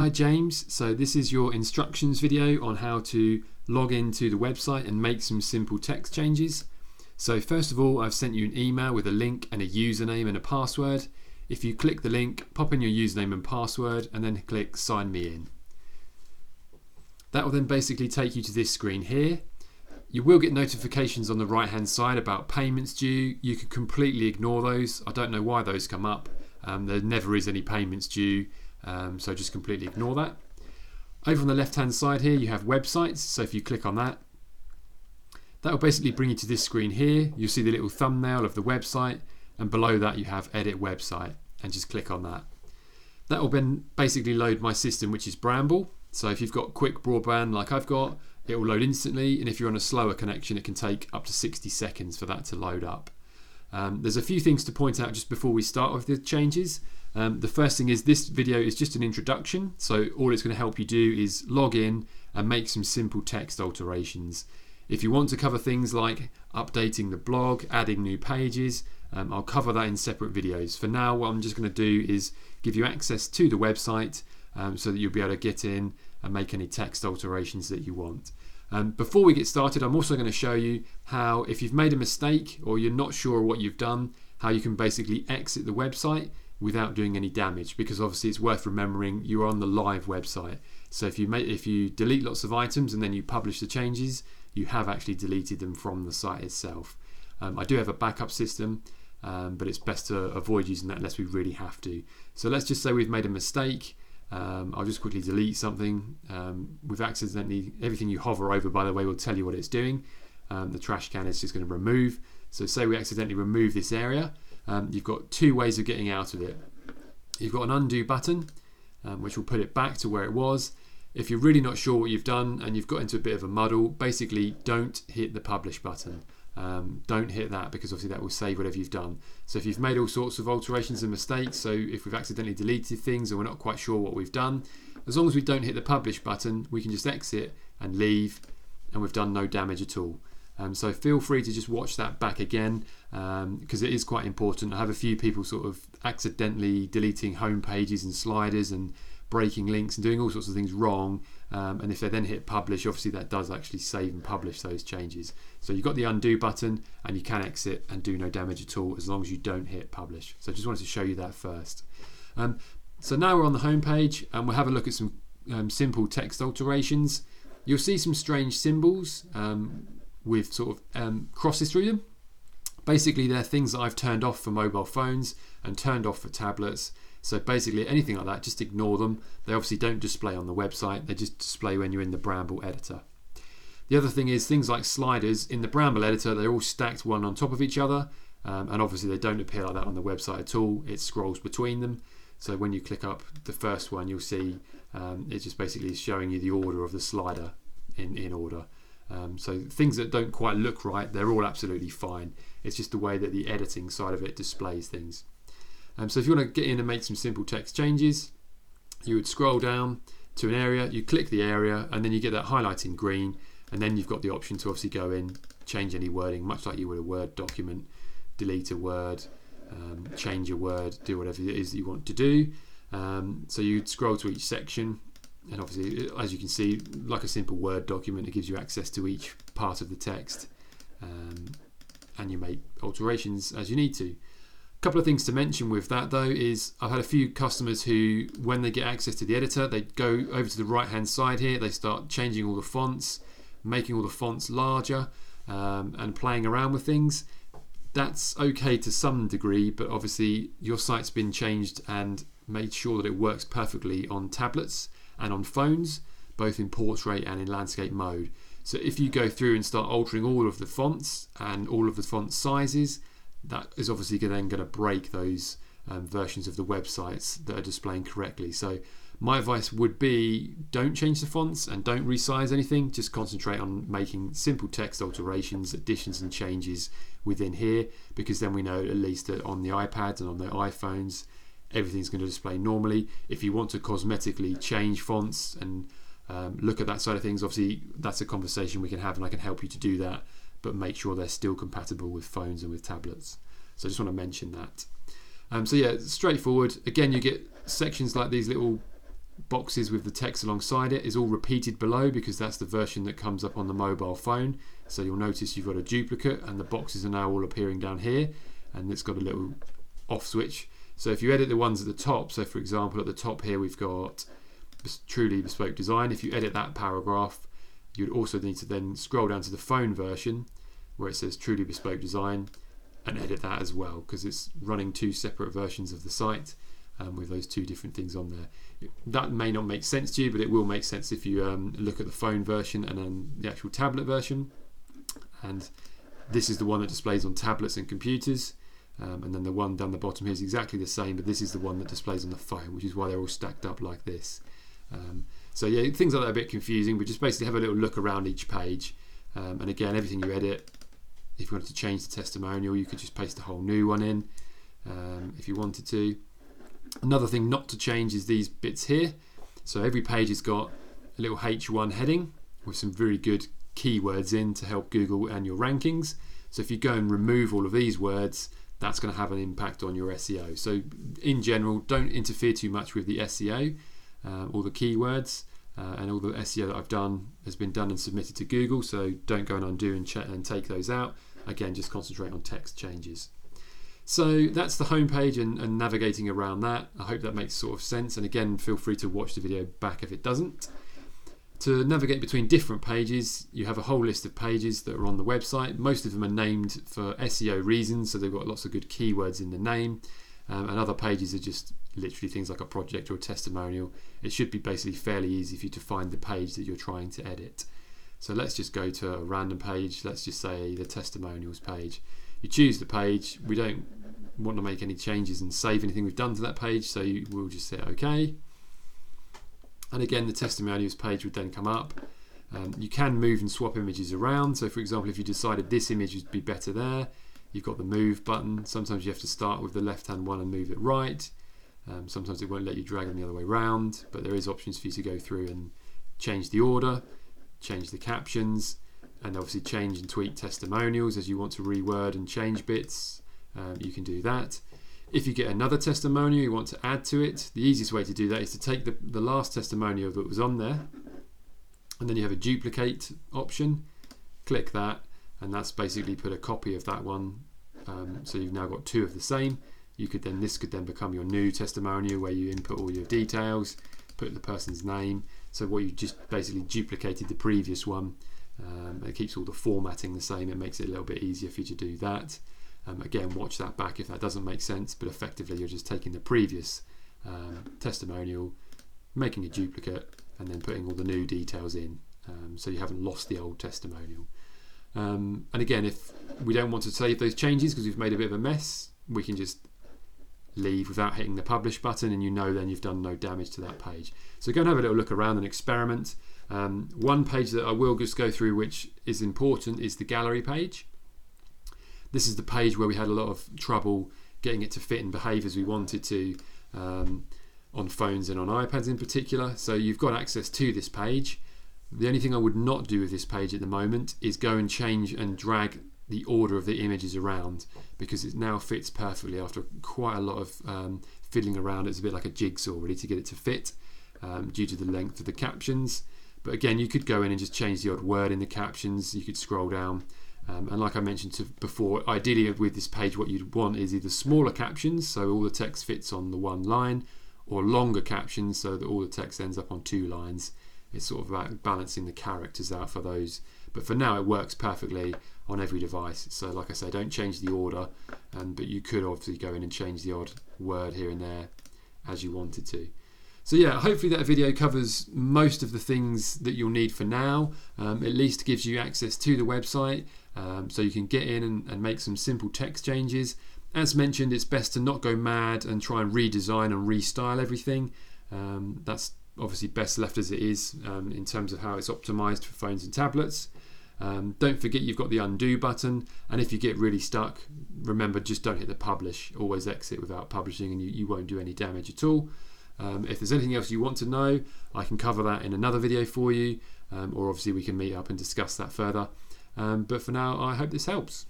Hi James, so this is your instructions video on how to log into the website and make some simple text changes. So first of all, I've sent you an email with a link and a username and a password. If you click the link, pop in your username and password and then click sign me in. That will then basically take you to this screen here. You will get notifications on the right hand side about payments due. You can completely ignore those. I don't know why those come up. There never is any payments due. So just completely ignore that. Over on the left hand side here you have websites, so if you click on that, that will basically bring you to this screen here. You'll see the little thumbnail of the website, and below that you have edit website, and just click on that. That will then basically load my system, which is Bramble. So if you've got quick broadband like I've got, it will load instantly, and if you're on a slower connection it can take up to 60 seconds for that to load up. There's a few things to point out just before we start with the changes. The first thing is this video is just an introduction, so all it's going to help you do is log in and make some simple text alterations. If you want to cover things like updating the blog, adding new pages, I'll cover that in separate videos. For now, what I'm just going to do is give you access to the website so that you'll be able to get in and make any text alterations that you want. Before we get started, I'm also going to show you how, if you've made a mistake or you're not sure what you've done, how you can basically exit the website without doing any damage, because obviously it's worth remembering you're on the live website. So if you delete lots of items and then you publish the changes, you have actually deleted them from the site itself. I do have a backup system, but it's best to avoid using that unless we really have to. So let's just say we've made a mistake. I'll just quickly delete something. We've accidentally, everything you hover over, by the way, will tell you what it's doing. The trash can is just going to remove. So say we accidentally remove this area. You've got two ways of getting out of it. You've got an undo button, which will put it back to where it was. If you're really not sure what you've done and you've got into a bit of a muddle, basically don't hit the publish button. Don't hit that, because obviously that will save whatever you've done. So if you've made all sorts of alterations and mistakes, so if we've accidentally deleted things and we're not quite sure what we've done, as long as we don't hit the publish button, we can just exit and leave, and we've done no damage at all. So feel free to just watch that back again, because it is quite important. I have a few people sort of accidentally deleting home pages and sliders and breaking links and doing all sorts of things wrong, and if they then hit publish, obviously that does actually save and publish those changes. So you've got the undo button and you can exit and do no damage at all as long as you don't hit publish. So I just wanted to show you that first. So now we're on the home page and we'll have a look at some simple text alterations. You'll see some strange symbols with sort of crosses through them. Basically they're things that I've turned off for mobile phones and turned off for tablets. So basically anything like that, just ignore them. They obviously don't display on the website, they just display when you're in the Bramble editor. The other thing is things like sliders in the Bramble editor, they're all stacked one on top of each other, and obviously they don't appear like that on the website at all. It scrolls between them. So when you click up the first one, you'll see it just basically is showing you the order of the slider in order. So things that don't quite look right, they're all absolutely fine. It's just the way that the editing side of it displays things. So if you want to get in and make some simple text changes, you would scroll down to an area, you click the area, and then you get that highlight in green, and then you've got the option to obviously go in, change any wording, much like you would a Word document, delete a word, change a word, do whatever it is that you want to do. So you'd scroll to each section, and obviously, as you can see, like a simple Word document, it gives you access to each part of the text, and you make alterations as you need to. A couple of things to mention with that though is I've had a few customers who, when they get access to the editor, they go over to the right hand side here, they start changing all the fonts, making all the fonts larger, and playing around with things. That's okay to some degree, but obviously your site's been changed and made sure that it works perfectly on tablets and on phones, both in portrait and in landscape mode. So if you go through and start altering all of the fonts and all of the font sizes, that is obviously then going to break those versions of the websites that are displaying correctly. So my advice would be, don't change the fonts and don't resize anything. Just concentrate on making simple text alterations, additions and changes within here, because then we know at least that on the iPads and on the iPhones everything's going to display normally. If you want to cosmetically change fonts and look at that side of things, obviously that's a conversation we can have and I can help you to do that, but make sure they're still compatible with phones and with tablets. So I just want to mention that. So yeah, straightforward. Again, you get sections like these little boxes with the text alongside it is all repeated below, because that's the version that comes up on the mobile phone. So you'll notice you've got a duplicate and the boxes are now all appearing down here, and it's got a little off switch. So if you edit the ones at the top, so for example at the top here we've got Truly Bespoke Design. If you edit that paragraph, you'd also need to then scroll down to the phone version where it says Truly Bespoke Design and edit that as well, because it's running two separate versions of the site with those two different things on there. That may not make sense to you, but it will make sense if you look at the phone version and then the actual tablet version. And this is the one that displays on tablets and computers. And then the one down the bottom here is exactly the same, but this is the one that displays on the phone, which is why they're all stacked up like this. So yeah, things like that are a bit confusing, but just basically have a little look around each page. And again, everything you edit, if you wanted to change the testimonial, you could just paste a whole new one in if you wanted to. Another thing not to change is these bits here. So every page has got a little H1 heading with some very good keywords in to help Google and your rankings. So if you go and remove all of these words, that's going to have an impact on your SEO. So in general, don't interfere too much with the SEO or the keywords, and all the SEO that I've done has been done and submitted to Google, so don't go and undo and take those out. Again, just concentrate on text changes. So that's the home page and navigating around that. I hope that makes sort of sense, and again, feel free to watch the video back if it doesn't. To navigate between different pages, you have a whole list of pages that are on the website. Most of them are named for SEO reasons, so they've got lots of good keywords in the name. And other pages are just literally things like a project or a testimonial. It should be basically fairly easy for you to find the page that you're trying to edit. So let's just go to a random page. Let's just say the testimonials page. You choose the page. We don't want to make any changes and save anything we've done to that page, so we'll just say OK. And again, the testimonials page would then come up. You can move and swap images around. So for example, if you decided this image would be better there, you've got the move button. Sometimes you have to start with the left-hand one and move it right. Sometimes it won't let you drag them the other way around, but there is options for you to go through and change the order, change the captions, and obviously change and tweak testimonials as you want to reword and change bits. You can do that. If you get another testimonial you want to add to it, the easiest way to do that is to take the last testimonial that was on there, and then you have a duplicate option. Click that, and that's basically put a copy of that one. So you've now got two of the same. This could then become your new testimonial, where you input all your details, put the person's name. So what you just basically duplicated the previous one. It keeps all the formatting the same. It makes it a little bit easier for you to do that. Again, watch that back if that doesn't make sense, but effectively you're just taking the previous testimonial, making a duplicate, and then putting all the new details in, so you haven't lost the old testimonial. And again, if we don't want to save those changes because we've made a bit of a mess, we can just leave without hitting the publish button, and then you've done no damage to that page. So go and have a little look around and experiment. One page that I will just go through, which is important, is the gallery page. This is the page where we had a lot of trouble getting it to fit and behave as we wanted to on phones and on iPads in particular. So you've got access to this page. The only thing I would not do with this page at the moment is go and change and drag the order of the images around, because it now fits perfectly after quite a lot of fiddling around. It's a bit like a jigsaw really to get it to fit due to the length of the captions. But again, you could go in and just change the odd word in the captions. You could scroll down. And like I mentioned before, ideally with this page what you'd want is either smaller captions, so all the text fits on the one line, or longer captions so that all the text ends up on two lines. It's sort of about balancing the characters out for those. But for now it works perfectly on every device. So like I say, don't change the order, but you could obviously go in and change the odd word here and there as you wanted to. So yeah, hopefully that video covers most of the things that you'll need for now. At least gives you access to the website, so you can get in and make some simple text changes. As mentioned, it's best to not go mad and try and redesign and restyle everything. That's obviously best left as it is in terms of how it's optimized for phones and tablets. Don't forget you've got the undo button, and if you get really stuck, remember, just don't hit the publish. Always exit without publishing, and you won't do any damage at all. If there's anything else you want to know, I can cover that in another video for you, or obviously we can meet up and discuss that further. But for now, I hope this helps.